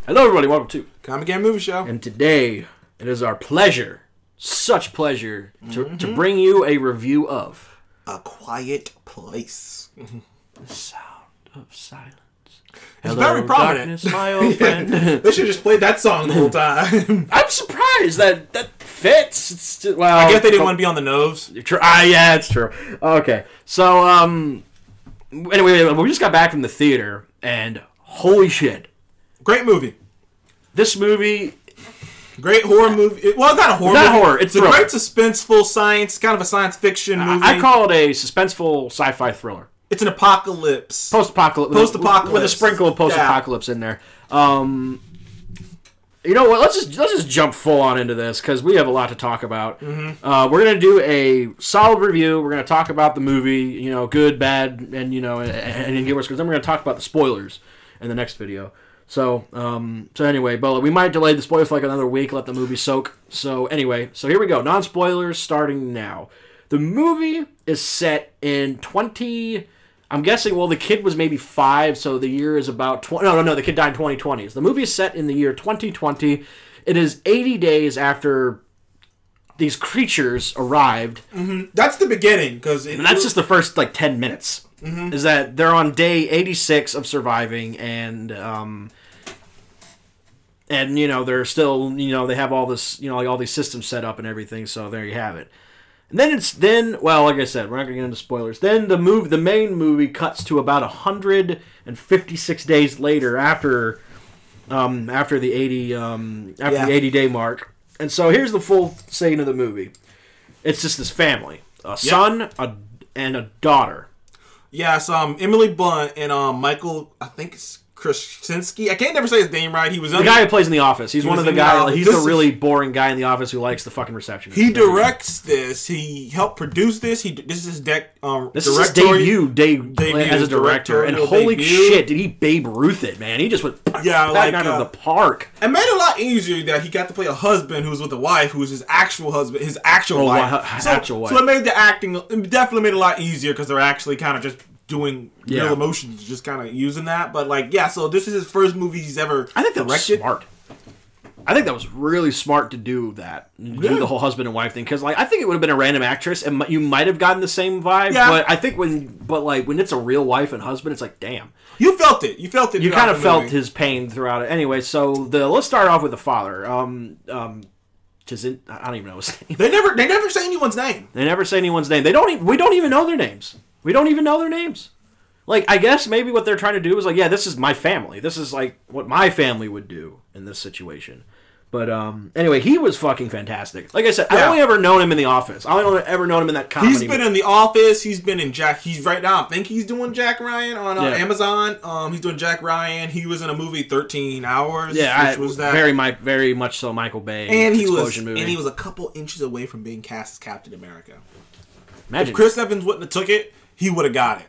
Hello, everybody. Welcome to Comic Game Movie Show. And today, it is our pleasure, such pleasure, to bring you a review of A Quiet Place. The Sound of Silence. It's very prominent. Darkness, my old friend. They should just play that song the whole time. I'm surprised that fits. It's just, well, I guess they didn't want to be on the nose. Yeah, it's true. Okay, so anyway, we just got back from the theater, and holy shit, Great movie. this movie. Great horror movie. Well, it's not a horror Not movie. horror, it's a thriller. great suspenseful science, kind of a science fiction movie. I call it a suspenseful sci-fi thriller. It's an apocalypse. Post-apocalypse. With a sprinkle of post-apocalypse in there. You know what? Let's just jump full on into this because we have a lot to talk about. We're gonna do a solid review. We're gonna talk about the movie, you know, good, bad, and and give us. Because then we're gonna talk about the spoilers in the next video. So anyway, but we might delay the spoilers for like another week. Let the movie soak. So anyway, so here we go. Non-spoilers starting now. The movie is set in 20. I'm guessing, well, the kid was maybe 5, so the year is about 20. No, the kid died in 2020. So the movie is set in the year 2020. It is 80 days after these creatures arrived. That's the beginning, And that's just the first, 10 minutes. Is that they're on day 86 of surviving, and they're still, they have all this, all these systems set up and everything, so there you have it. And then like I said, we're not going to get into spoilers. Then the main movie cuts to about 156 days later after the 80-day mark. And so here's the full scene of the movie. It's just this family, a son, and a daughter. Yes, Emily Blunt and Michael, I think it's Krasinski. I can't never say his name right. He was the guy who plays in The Office. He's one of the guys. He's the really boring guy in The Office who likes the fucking receptionist. He directs this. He helped produce this. This is his his debut as a director. And holy shit, did he Babe Ruth it, man? He just went back out of the park. It made it a lot easier that he got to play a husband who's with a wife who's his actual husband, his actual wife. So it made the acting. It definitely made it a lot easier because they're actually kind of just doing real emotions, just kind of using that. But so this is his first movie he's ever I think that directed. Was smart. I think that was really smart to do that. Do the whole husband and wife thing. Because I think it would have been a random actress and you might have gotten the same vibe. Yeah. But I think when it's a real wife and husband, it's like, damn. You felt it. You felt it. You kind of felt his pain throughout it. Anyway, so let's start off with the father. I don't even know his name. They never say anyone's name. They never say anyone's name. We don't even know their names. We don't even know their names. I guess maybe what they're trying to do is this is my family. This is what my family would do in this situation. But anyway, he was fucking fantastic. Like I said, I've only ever known him in The Office. I only ever known him in that comedy. He's been in The Office. He's been in Jack. He's right now. I think he's doing Jack Ryan on Amazon. He's doing Jack Ryan. He was in a movie 13 Hours. Yeah, which was that very much so Michael Bay. And he movie. was a couple inches away from being cast as Captain America. Imagine if Chris Evans wouldn't have took it, he would have got it.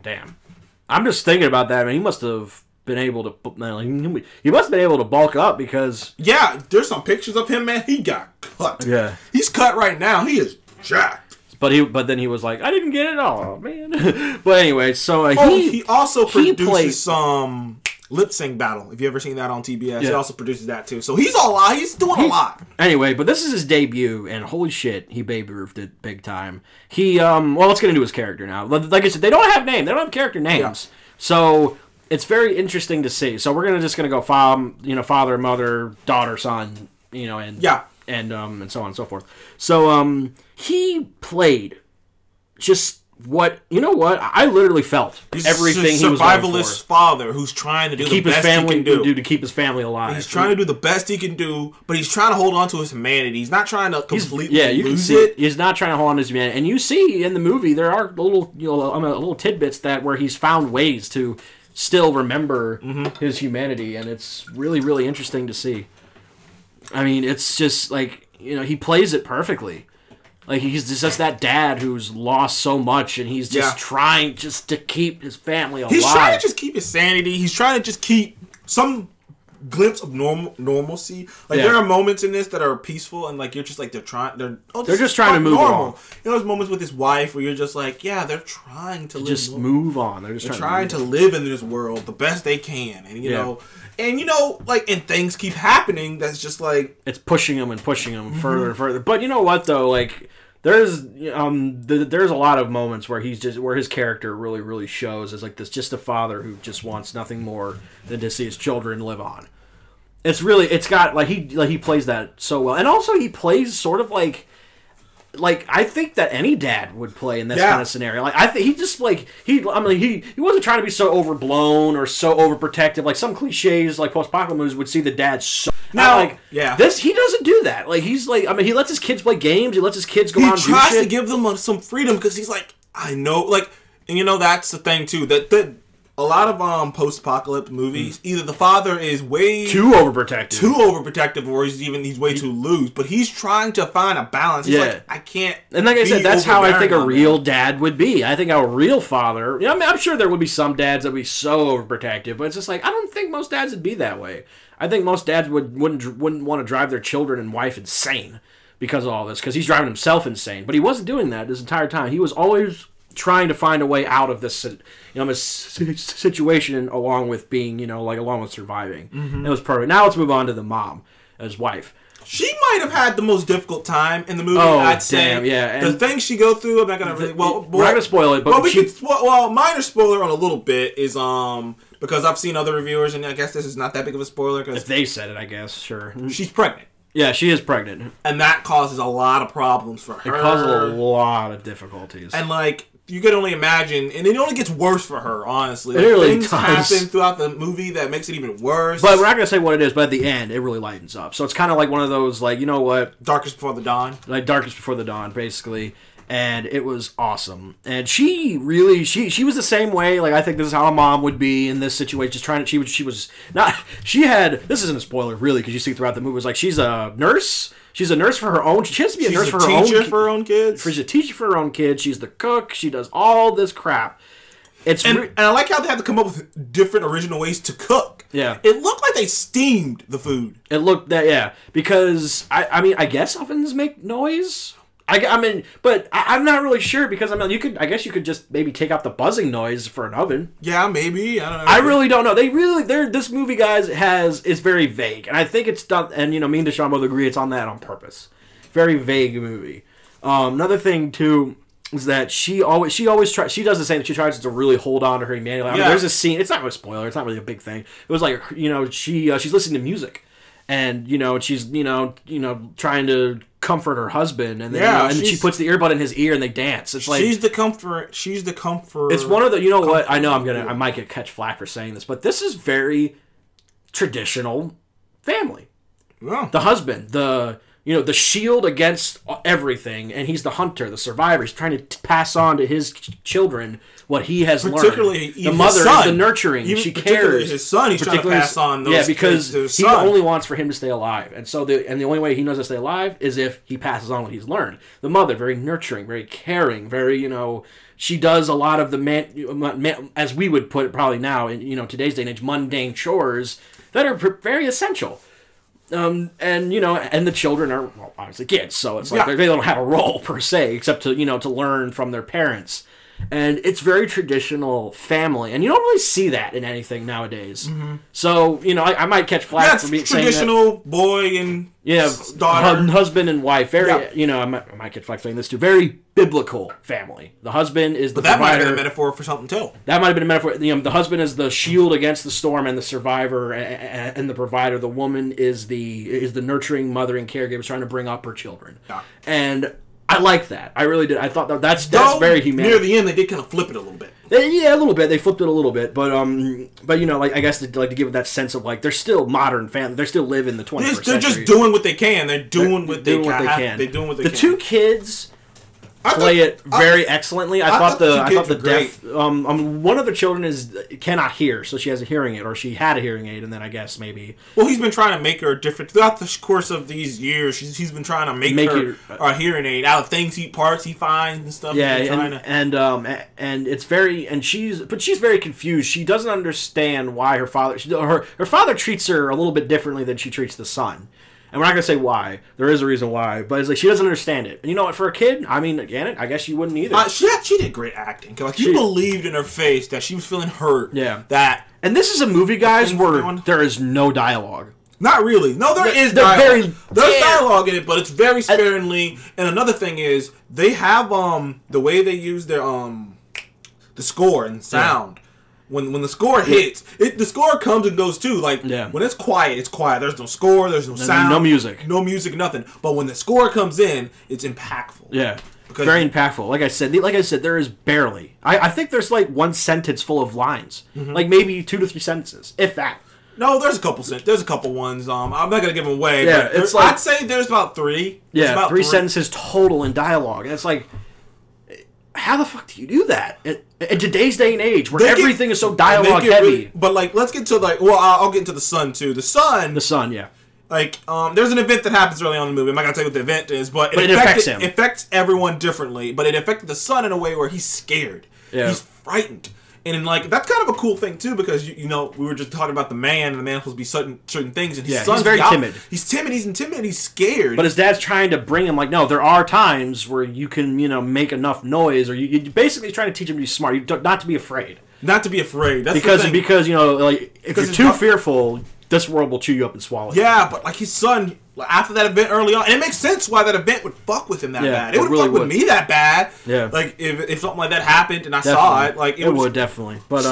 Damn. I'm just thinking about that. I mean, he must have been able to. He must have been able to bulk up because. Yeah, there's some pictures of him, man. He got cut. Yeah, he's cut right now. He is jacked. But then he was like, I didn't get it all, man. But anyway, so he also produces some lip sync battle. If you ever seen that on TBS, he also produces that too. So he's He's doing a lot. Anyway, but this is his debut, and holy shit, he Babe Ruthed it big time. He let's get into his character now. Like I said, they don't have names. They don't have character names. Yeah. So it's very interesting to see. So we're just gonna go father, mother, daughter, son, and so on and so forth. So he played just. What I literally felt everything he was going for. Survivalist father who's trying to do the best he can do to keep his family alive. He's trying to do the best he can do, but he's trying to hold on to his humanity. He's not trying to completely lose it. He's not trying to hold on to his humanity. And you see in the movie there are little tidbits where he's found ways to still remember his humanity, and it's really, really interesting to see. I mean, it's just he plays it perfectly. He's just that dad who's lost so much, and he's just trying to keep his family alive. He's trying to just keep his sanity. He's trying to just keep some glimpse of normalcy. Like there are moments in this that are peaceful and like you're just like they're just trying to move on. You know, there's moments with his wife where you're just like, yeah, they're trying to move on. They're trying to live in this world the best they can, and you know. And you know, like, and things keep happening. That's just like it's pushing him further and further. But you know what though, like there's a lot of moments where his character really shows as like this just a father who just wants nothing more than to see his children live on. It's got like he plays that so well, and also he plays sort of like I think that any dad would play in this kind of scenario. Like I think he just like he wasn't trying to be so overblown or so overprotective. Like some cliches like post-apocalyptic movies would see the dad so. This he doesn't do that. Like he's like he lets his kids play games. He lets his kids go out and do shit. He tries to give them some freedom because he's like I know like and you know that's the thing too that. A lot of post-apocalyptic movies, either the father is way too overprotective, or he's way too loose. But he's trying to find a balance. He's like, I can't. And like I said, that's how I think a real dad would be. I think a real father. You know, I mean, I'm sure there would be some dads that would be so overprotective, but it's just like I don't think most dads would be that way. I think most dads wouldn't want to drive their children and wife insane because of all this, because he's driving himself insane. But he wasn't doing that this entire time. He was always trying to find a way out of this, this situation, along with being, along with surviving. Mm-hmm. It was perfect. Now let's move on to the mom, his wife. She might have had the most difficult time in the movie. I'd say, yeah. And the things she go through, I'm not gonna really. Well, we're not gonna spoil it, but minor spoiler on a little bit is because I've seen other reviewers, and I guess this is not that big of a spoiler because if they said it, I guess sure. She's pregnant. Yeah, she is pregnant, and that causes a lot of problems for her. It causes a lot of difficulties, and like. You can only imagine, and it only gets worse for her, honestly. Like, it really things happen throughout the movie that makes it even worse. But we're not going to say what it is, but at the end, it really lightens up. So it's kind of like one of those, like, you know what? Darkest Before the Dawn. Like Darkest Before the Dawn, basically. And it was awesome. And she really, she was the same way. Like, I think this is how a mom would be in this situation. Just trying to, this isn't a spoiler, really, because you see throughout the movie, it was like, she's a nurse. She's a nurse for her own. She has to be a nurse for her own. She's a teacher for her own kids. She's a teacher for her own kids. She's the cook. She does all this crap. And I like how they had to come up with different original ways to cook. Yeah. It looked like they steamed the food. It looked that, yeah. Because, I guess ovens make noise. But I'm not really sure because I guess you could just maybe take out the buzzing noise for an oven. Yeah, maybe. I don't know. I really don't know. This movie, guys, is very vague, and I think it's done. And me and Deshaun both agree it's on that on purpose. Very vague movie. Another thing too is that she always tries. She does the same. She tries to really hold on to her humanity. There's a scene. It's not really a spoiler. It's not really a big thing. It was like she's listening to music, and she's trying to comfort her husband, and then and she puts the earbud in his ear and they dance. It's like she's the comfort. It's one of the what I know. I might get catch flack for saying this, but this is very traditional family. Yeah. The husband, the shield against everything, and he's the hunter, the survivor. He's trying to pass on to his children what he has learned. Particularly, the mother is the nurturing. She cares. His son, he's trying to pass on those because to his he son. only wants for him to stay alive, and so the only way he knows to stay alive is if he passes on what he's learned. The mother, very nurturing, very caring, very she does a lot of the as we would put it probably now in today's day and age, mundane chores that are very essential. And the children are obviously kids, so it's like they don't have a role per se except to to learn from their parents. And it's very traditional family, and you don't really see that in anything nowadays. Mm-hmm. So I might catch flack for me saying that. Traditional boy and daughter, husband and wife. Very I might get flack saying this too. Very biblical family. The husband is the provider. Might have been a metaphor for something too. That might have been a metaphor. The husband is the shield against the storm and the survivor and the provider. The woman is the nurturing mother and caregiver trying to bring up her children. Yeah. And I like that. I really did. I thought that's very humane. Near the end, they did kind of flip it a little bit. Yeah, a little bit. They flipped it a little bit, but I guess to give it that sense of like they're still modern family. They still live in the 21st century. They're just doing what they can. They're doing what they can. The two kids play it very excellently. I thought the deaf one of the children cannot hear, so she has a hearing aid, or she had a hearing aid, and then I guess maybe. Well, he's been trying to make her different throughout the course of these years. He's been trying to make her a hearing aid out of parts he finds and stuff. Yeah, and it's very she's very confused. She doesn't understand why her father treats her a little bit differently than she treats the son. And we're not going to say why. There is a reason why. But it's like she doesn't understand it. And you know what? For a kid, I mean, again, I guess you wouldn't either. She did great acting. Like, you believed in her face that she was feeling hurt. Yeah. And this is a movie, guys, where there is no dialogue. Not really. No, there is dialogue. There's dialogue in it, but it's very sparingly. And another thing is, they have the way they use their the score and sound. Yeah. When the score hits, the score comes and goes too. Like, when it's quiet, it's quiet. There's no score, there's no sound. No music, nothing. But when the score comes in, it's impactful. Yeah, very impactful. Like I said, there is barely. I think there's like one sentence full of lines. Mm-hmm. Like maybe 2 to 3 sentences, if that. No, there's a couple ones. I'm not gonna give them away. Yeah, but I'd say there's about 3. Yeah, about 3 sentences total in dialogue, and it's like, how the fuck do you do that in today's day and age where everything is so dialogue heavy? But like, let's get to I'll get into the son too. The son, yeah. Like, there's an event that happens early on in the movie. I'm not gonna tell you what the event is, but it affects him. It affects everyone differently. But it affected the son in a way where he's scared. Yeah. He's frightened. And like, that's kind of a cool thing too, because you know, we were just talking about the man, and the man supposed to be certain things, and his son's very timid. He's timid. He's intimidated. He's scared. But his dad's trying to bring him like, no, there are times where you can, make enough noise, or you basically trying to teach him to be smart, not to be afraid. Not to be afraid. That's because like if you're too fearful, this world will chew you up and swallow you. Yeah, but like his son, after that event early on, and it makes sense why that event would fuck with him that bad. It would really fuck with me that bad. Yeah. Like, if something like that happened and I saw it, like... It would definitely. But,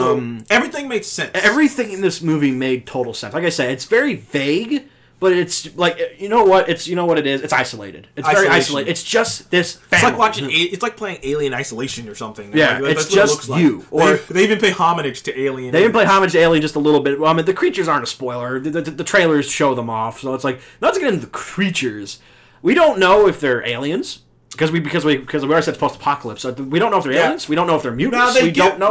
everything makes sense. Everything in this movie made total sense. Like I said, it's very vague, but it's, like, you know what it is? It's isolated. It's very isolated. It's just this family. It's like playing Alien Isolation or something. Yeah, like, it's just you. Like. Or they even pay homage to Alien. They even play homage to Alien just a little bit. Well, I mean, the creatures aren't a spoiler. The trailers show them off, so it's like, let's get into the creatures. We don't know if they're aliens. Because we already said it's post-apocalypse, so we don't know if they're aliens. We don't know if they're mutants. We don't know.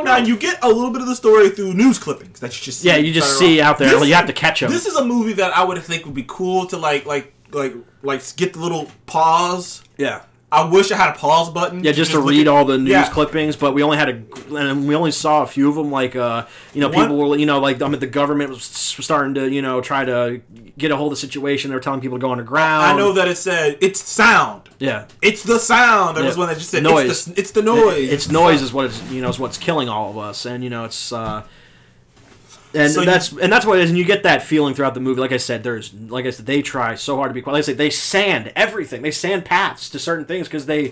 Now you get a little bit of the story through news clippings that you just see. Yeah, you just see out there. You have to catch them. This is a movie that I would think would be cool to like get the little pause. Yeah. I wish I had a pause button. Yeah, just to read all the news clippings, but we only saw a few of them. Like, people were, the government was starting to, try to get a hold of the situation. They were telling people to go underground. I know that it said it's sound. Yeah, it's the sound. There was one that just said noise. It's the noise. It's noise is what is what's killing all of us, and it's. That's what it is, and you get that feeling throughout the movie. Like I said, they try so hard to be quiet. Like I said, they sand everything. They sand paths to certain things because them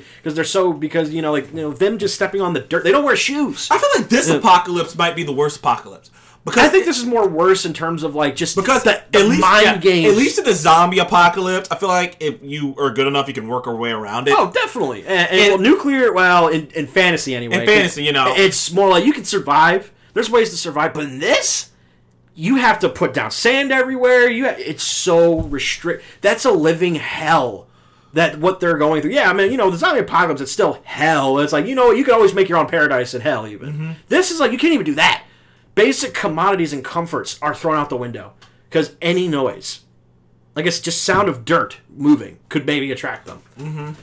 just stepping on the dirt. They don't wear shoes. I feel like this apocalypse might be the worst apocalypse. Because I think this is more worse in terms of like just because the mind games. At least in the zombie apocalypse, I feel like if you are good enough, you can work your way around it. Oh, definitely. And nuclear, in fantasy anyway. In fantasy, it's more like you can survive. There's ways to survive, but in this. You have to put down sand everywhere. It's so restrict. That's a living hell. That what they're going through. Yeah, I mean, the zombie apocalypse, it's still hell. It's like, you can always make your own paradise in hell, even. Mm-hmm. This is like, you can't even do that. Basic commodities and comforts are thrown out the window. Because any noise, like it's just sound of dirt moving, could maybe attract them.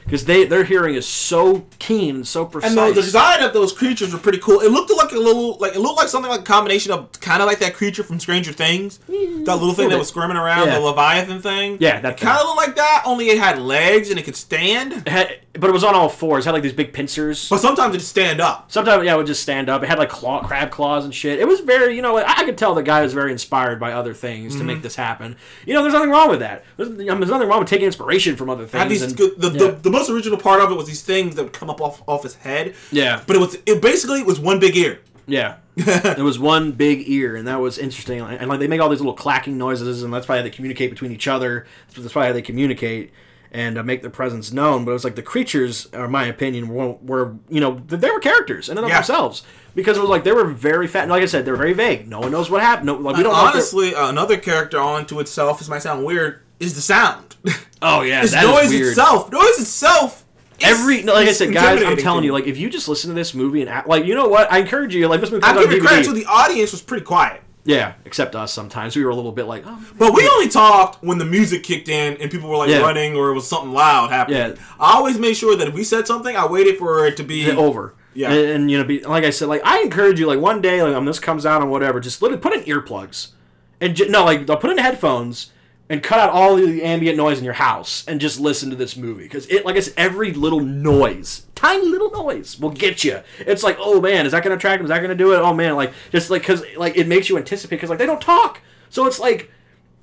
Because their hearing is so keen and so precise. And the design of those creatures were pretty cool. It looked like it looked like something like a combination of kind of like that creature from Stranger Things, that little thing that was squirming around, the Leviathan thing. Yeah, that kind of looked like that. Only it had legs and it could stand. But it was on all fours. It had like these big pincers. But sometimes it'd stand up. Sometimes, it would just stand up. It had like crab claws and shit. It was very, I could tell the guy was very inspired by other things to make this happen. There's nothing wrong with that. There's nothing wrong with taking inspiration from other things. The most original part of it was these things that would come up off his head. Yeah. But it basically was one big ear. Yeah. It was one big ear, and that was interesting. And like they make all these little clacking noises, and that's probably how they communicate between each other. That's probably how they communicate and make their presence known. But it was like the creatures, in my opinion, were they were characters in and of themselves. Because it was like they were very fat. And like I said, they were very vague. No one knows what happened. We don't honestly, another character onto itself, this might sound weird, is the sound. Oh, yeah, it's noise itself. Noise itself like I said, guys, I'm telling you, like, if you just listen to this movie and like, you know what? I encourage you, like, this movie comes on DVD. I give it credit to the audience was pretty quiet. Yeah, except us sometimes. We were a little bit like, oh. But we only talked when the music kicked in and people were like running or it was something loud happening. Yeah. I always made sure that if we said something, I waited for it to be over. Yeah. And you know, like I said, like, I encourage you, like, one day, like, when this comes out and whatever, just literally put in earplugs. And like, I'll put in headphones and cut out all the ambient noise in your house and just listen to this movie. Because it, like I said, every little noise, tiny little noise, will get you. It's like, oh man, is that going to attract him? Is that going to do it? Oh man, like, just like, because like, it makes you anticipate, because like, they don't talk. So it's like,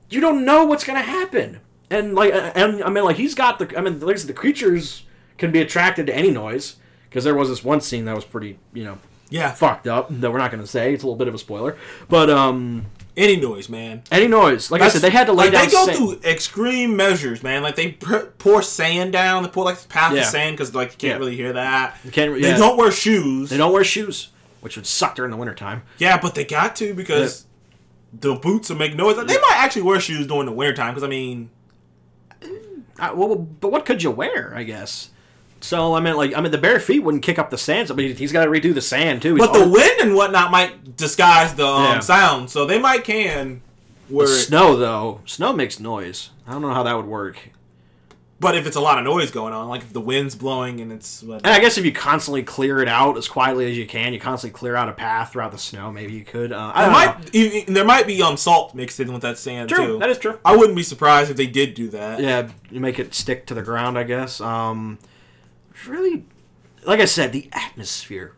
you don't know what's going to happen. And like, and I mean, like, he's got the, I mean, like I said, the creatures can be attracted to any noise. Because there was this one scene that was pretty, you know, fucked up, that we're not going to say. It's a little bit of a spoiler. But, any noise, man. Any noise. Like I said, they had to lay down sand. They go through extreme measures, man. Like, they pour sand down. They pour, like, a path of sand because, like, you can't really hear that. They don't wear shoes. They don't wear shoes, which would suck during the wintertime. Yeah, but they got to because the boots will make noise. They might actually wear shoes during the wintertime because, I mean... well, but what could you wear, I guess? So, I mean, the bare feet wouldn't kick up the sand, but he's got to redo the sand, too. But the wind and whatnot might disguise the sound, so they might wear snow, though. Snow makes noise. I don't know how that would work. But if it's a lot of noise going on, like if the wind's blowing and it's... And I guess if you constantly clear it out as quietly as you can, you constantly clear out a path throughout the snow, maybe you could. There might be salt mixed in with that sand, too. True, that is true. I wouldn't be surprised if they did do that. Yeah, you make it stick to the ground, I guess. Really, like I said, the atmosphere,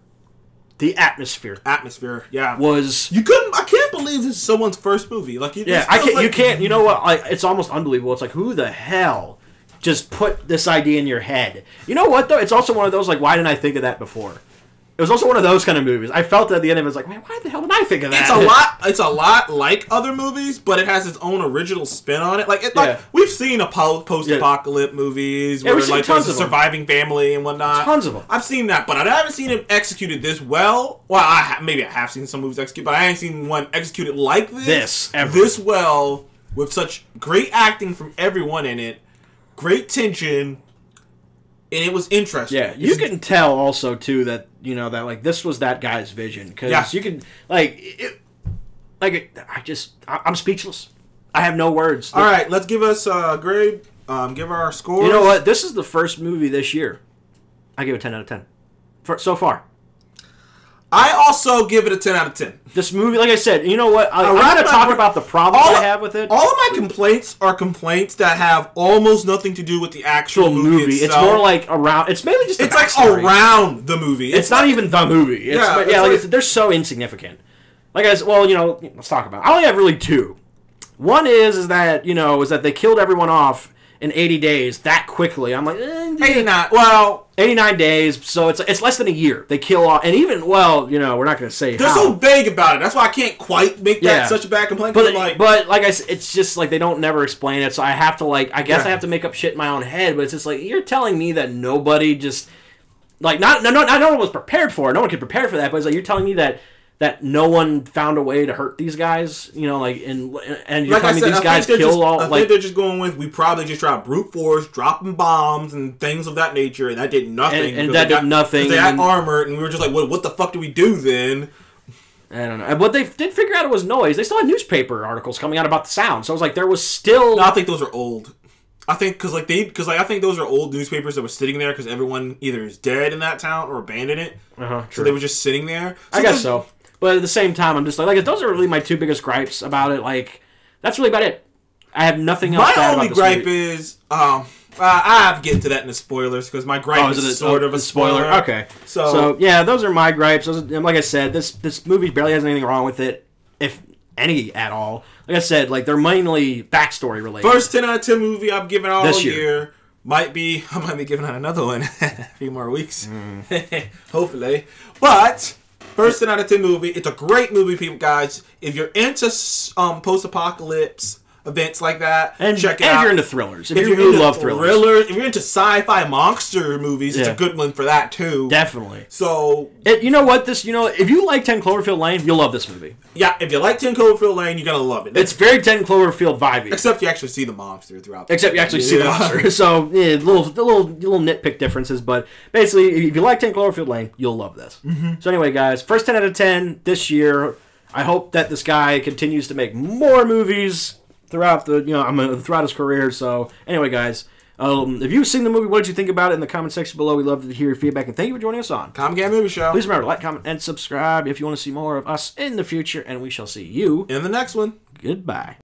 was you couldn't. I can't believe this is someone's first movie. Like, I can't. You can't. You know what? It's almost unbelievable. It's like, who the hell just put this idea in your head? You know what though? It's also one of those like, why didn't I think of that before? It was also one of those kind of movies. I felt at the end of it, like, man, why the hell did I think of that? It's a lot like other movies, but it has its own original spin on it. Like, we've seen post-apocalypse movies where like there's a surviving family and whatnot. Tons of them. I've seen that, but I haven't seen it executed this well. Well, maybe I have seen some movies executed, but I ain't seen one executed like this well, with such great acting from everyone in it, great tension. And it was interesting. Yeah, you can tell also too that that like this was that guy's vision, because you can I'm speechless. I have no words. All right, let's give us a grade. Give our scores. You know what? This is the first movie this year I give it 10 out of 10 so far. I also give it a 10 out of 10. This movie, like I said, you know what? I'm going to talk about the problems I have with it. All of my complaints are complaints that have almost nothing to do with the actual movie itself. It's more like around... It's mainly just the backstory. Like around the movie. It's not even the movie. They're so insignificant. Like I said, let's talk about it. I only have really two. One is that they killed everyone off in 80 days that quickly. I'm like, 89. Well, 89 days, so it's less than a year. They kill off, and even we're not going to say they're so vague about it. That's why I can't quite make that such a bad complaint. But like I said, it's just like they don't never explain it. So I have to I have to make up shit in my own head. But it's just like, you're telling me that nobody just no one was prepared for it. No one could prepare for that. But it's like, you're telling me that no one found a way to hurt these guys, and you're telling me these guys kill all. I think they're just going with, we probably just tried brute force, dropping bombs and things of that nature, and that did nothing. And that did nothing. They got armored, and we were just like, what the fuck do we do then? I don't know. But they did figure out it was noise. They still had newspaper articles coming out about the sound. So it was like there was still. No, I think those are old. I think I think those are old newspapers that were sitting there because everyone either is dead in that town or abandoned it. So they were just sitting there. I guess so. But at the same time, I'm just like those are really my two biggest gripes about it. Like, that's really about it. I have nothing else bad about this movie. My only gripe is, I have to get into that in the spoilers, because my gripe is sort of a spoiler. Okay. So, yeah, those are my gripes. Like I said, this movie barely has anything wrong with it, if any at all. Like I said, they're mainly backstory related. First 10 out of 10 movie I've given all year. I might be giving out another one in a few more weeks. Hopefully. But... First 10 out of 10 movie. It's a great movie, people, guys. If you're into post-apocalypse, events like that. And check it out. If you're into thrillers, if you really love thrillers, if you're into sci-fi monster movies, it's a good one for that too. Definitely. So you know what? If you like 10 Cloverfield Lane, you'll love this movie. Yeah, if you like 10 Cloverfield Lane, you're gonna love it. It's very 10 Cloverfield vibey. Except you actually see the monster throughout. Except you actually see the monster. So little nitpick differences, but basically, if you like 10 Cloverfield Lane, you'll love this. Mm-hmm. So anyway, guys, first 10 out of 10 this year. I hope that this guy continues to make more movies throughout throughout his career. So anyway, guys, if you've seen the movie, what did you think about it in the comment section below? We'd love to hear your feedback, and thank you for joining us on Comic Game Movie Show. Please remember to like, comment, and subscribe if you want to see more of us in the future, and we shall see you in the next one. Goodbye.